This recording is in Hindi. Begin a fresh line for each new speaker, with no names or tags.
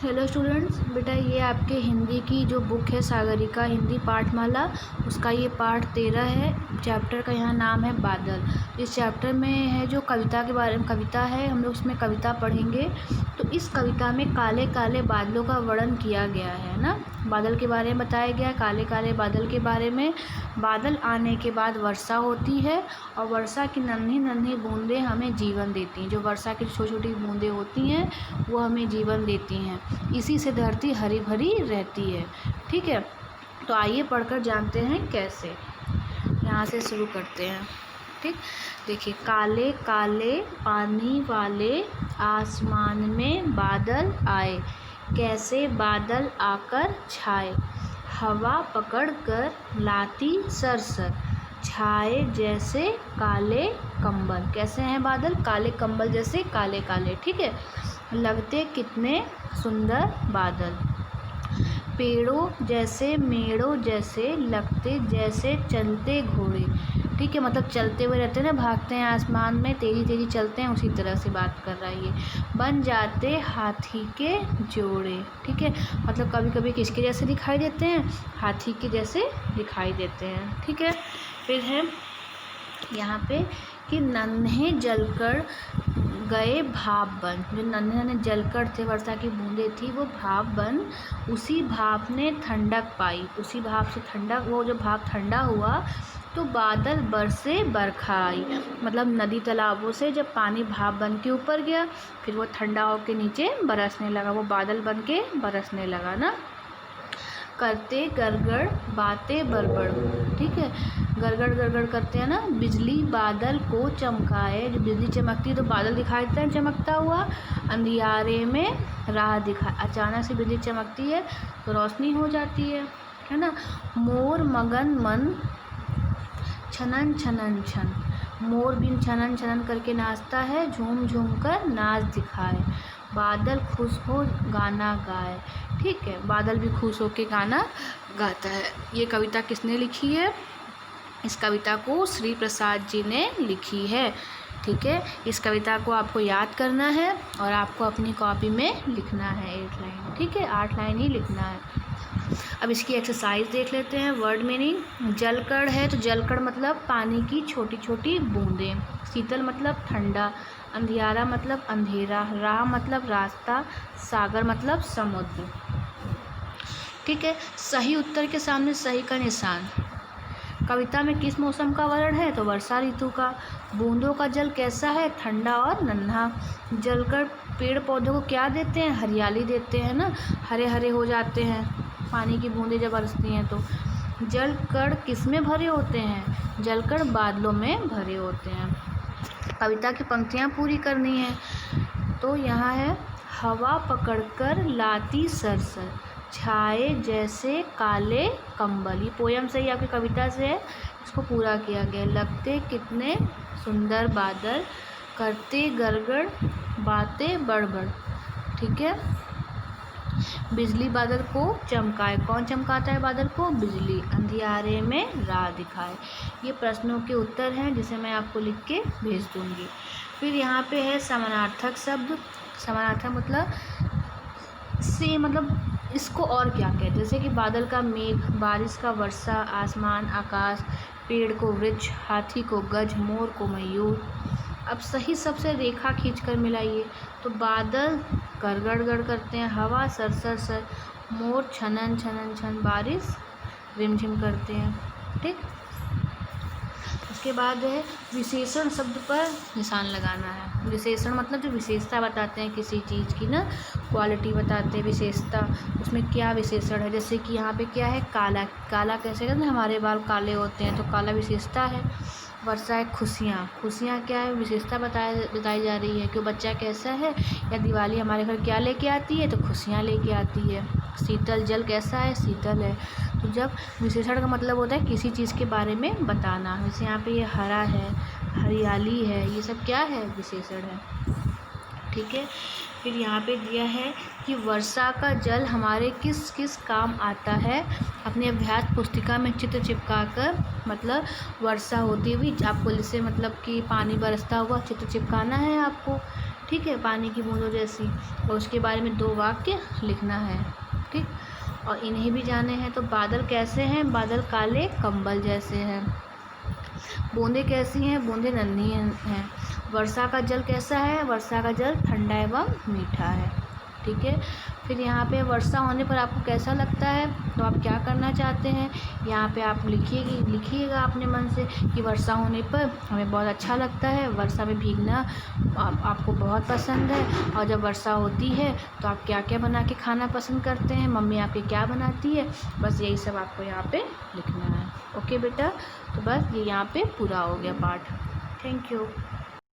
हेलो स्टूडेंट्स, बेटा ये आपके हिंदी की जो बुक है सागरिका हिंदी पाठमाला, उसका ये पाठ 13 है। चैप्टर का यहाँ नाम है बादल। इस चैप्टर में है जो कविता के बारे में कविता है, हम लोग उसमें कविता पढ़ेंगे। तो इस कविता में काले काले बादलों का वर्णन किया गया है ना, बादल के बारे में बताया गया है, काले काले बादल के बारे में। बादल आने के बाद वर्षा होती है और वर्षा की नन्ही नन्ही बूंदें हमें जीवन देती हैं। जो वर्षा की छोटी छोटी बूंदें होती हैं वो हमें जीवन देती हैं, इसी से धरती हरी भरी रहती है। ठीक है, तो आइए पढ़कर जानते हैं कैसे। यहाँ से शुरू करते हैं। ठीक, देखिए, काले काले पानी वाले आसमान में बादल आए, कैसे बादल आकर छाए, हवा पकड़ कर लाती सरसर, छाए जैसे काले कंबल। कैसे हैं बादल? काले कंबल जैसे काले काले। ठीक है, लगते कितने सुंदर बादल, पेड़ों जैसे मेड़ों जैसे, लगते जैसे चलते घोड़े। ठीक है, मतलब चलते हुए रहते हैं ना, भागते हैं आसमान में, तेज़ी तेज़ी चलते हैं, उसी तरह से बात कर रहा है ये। बन जाते हाथी के जोड़े। ठीक है, मतलब कभी कभी किसके जैसे दिखाई देते हैं? हाथी के जैसे दिखाई देते हैं। ठीक है, फिर है यहाँ पे कि नन्हे जलकर गए भाप बन। जो नन्हे नन्हे जलकर थे, वर्षा की बूंदें थी, वो भाप बन, उसी भाप ने ठंडक पाई। उसी भाप से ठंडक, वो जो भाप ठंडा हुआ तो बादल बरसे बरखा आई। मतलब नदी तालाबों से जब पानी भाप बन के ऊपर गया, फिर वो ठंडा होकर नीचे बरसने लगा, वो बादल बन के बरसने लगा ना। करते गड़गड़ बातें बड़बड़। ठीक है, गड़गड़ गड़गड़ करते हैं ना। बिजली बादल को चमकाए, जब बिजली चमकती है तो बादल दिखाई देता है चमकता हुआ। अंधियारे में राह दिखा, अचानक से बिजली चमकती है तो रोशनी हो जाती है ना। मोर मगन मन छनन छनन छन, मोर भी छनन छनन करके नाचता है, झूम झूम कर नाच दिखाए, बादल खुश हो गाना गाए। ठीक है, बादल भी खुश होकर गाना गाता है। ये कविता किसने लिखी है? इस कविता को श्री प्रसाद जी ने लिखी है। ठीक है, इस कविता को आपको याद करना है और आपको अपनी कॉपी में लिखना है 8 लाइन। ठीक है, 8 लाइन ही लिखना है। अब इसकी एक्सरसाइज देख लेते हैं। वर्ड मीनिंग, जलकण है तो जलकण मतलब पानी की छोटी छोटी बूंदें, शीतल मतलब ठंडा, अंधियारा मतलब अंधेरा, राह मतलब रास्ता, सागर मतलब समुद्र। ठीक है, सही उत्तर के सामने सही का निशान। कविता में किस मौसम का वर्णन है? तो वर्षा ऋतु का। बूंदों का जल कैसा है? ठंडा और नन्हा। जलकर पेड़ पौधों को क्या देते हैं? हरियाली देते हैं ना, हरे हरे हो जाते हैं पानी की बूंदें जब बरसती हैं तो। जलकण किस में भरे होते हैं? जलकण बादलों में भरे होते हैं। कविता की पंक्तियाँ पूरी करनी है तो यहाँ है, हवा पकड़कर लाती सरसर, छाए जैसे काले कंबल। ये पोयम से ही, आपकी कविता से है, इसको पूरा किया गया। लगते कितने सुंदर बादल, करते गड़गड़ बातें बड़बड़। ठीक है, बिजली बादल को चमकाए। कौन चमकाता है बादल को? बिजली। अंधियारे में राह दिखाए। ये प्रश्नों के उत्तर हैं जिसे मैं आपको लिख के भेज दूँगी। फिर यहाँ पे है समानार्थक शब्द। समानार्थक मतलब से, मतलब इसको और क्या कहते हैं? जैसे कि बादल का मेघ, बारिश का वर्षा, आसमान आकाश, पेड़ को वृक्ष, हाथी को गज, मोर को मयूर। अब सही सबसे रेखा खींचकर मिलाइए। तो बादल गड़गड़ गड़ करते हैं, हवा सर सर सर, मोर छनन छनन छन, बारिश रिमझिम करते हैं। ठीक, उसके बाद है विशेषण शब्द पर निशान लगाना है। विशेषण मतलब जो विशेषता बताते हैं किसी चीज़ की ना, क्वालिटी बताते हैं, विशेषता, उसमें क्या विशेषण है। जैसे कि यहाँ पे क्या है? काला। काला कैसे कहते हैं? हमारे बाल काले होते हैं तो काला विशेषता है। वर्षा है खुशियाँ। खुशियाँ क्या है? विशेषता बताई जा रही है कि वो बच्चा कैसा है, या दिवाली हमारे घर क्या लेके आती है? तो खुशियाँ लेके आती है। शीतल जल कैसा है? शीतल है। तो जब विशेषण का मतलब होता है किसी चीज़ के बारे में बताना। जैसे यहाँ पे ये हरा है, हरियाली है, ये सब क्या है? विशेषण है। ठीक है, फिर यहाँ पे दिया है कि वर्षा का जल हमारे किस किस काम आता है। अपनी अभ्यास पुस्तिका में चित्र चिपका कर, मतलब वर्षा होती हुई आपको, जैसे मतलब कि पानी बरसता हुआ चित्र चिपकाना है आपको। ठीक है, पानी की बूंदों जैसी। और उसके बारे में 2 वाक्य लिखना है। ठीक, और इन्हें भी जाने हैं। तो बादल कैसे हैं? बादल काले कंबल जैसे हैं। बूंदें कैसी हैं? बूंदें नन्ही हैं। वर्षा का जल कैसा है? वर्षा का जल ठंडा एवं मीठा है। ठीक है, फिर यहाँ पे वर्षा होने पर आपको कैसा लगता है? तो आप क्या करना चाहते हैं? यहाँ पे आप लिखिएगा अपने मन से कि वर्षा होने पर हमें बहुत अच्छा लगता है, वर्षा में भीगना आपको बहुत पसंद है। और जब वर्षा होती है तो आप क्या क्या बना के खाना पसंद करते हैं, मम्मी आपकी क्या बनाती है, बस यही सब आपको यहाँ पे लिखना है। ओके बेटा, तो बस ये यहाँ पे पूरा हो गया पाठ। Thank you.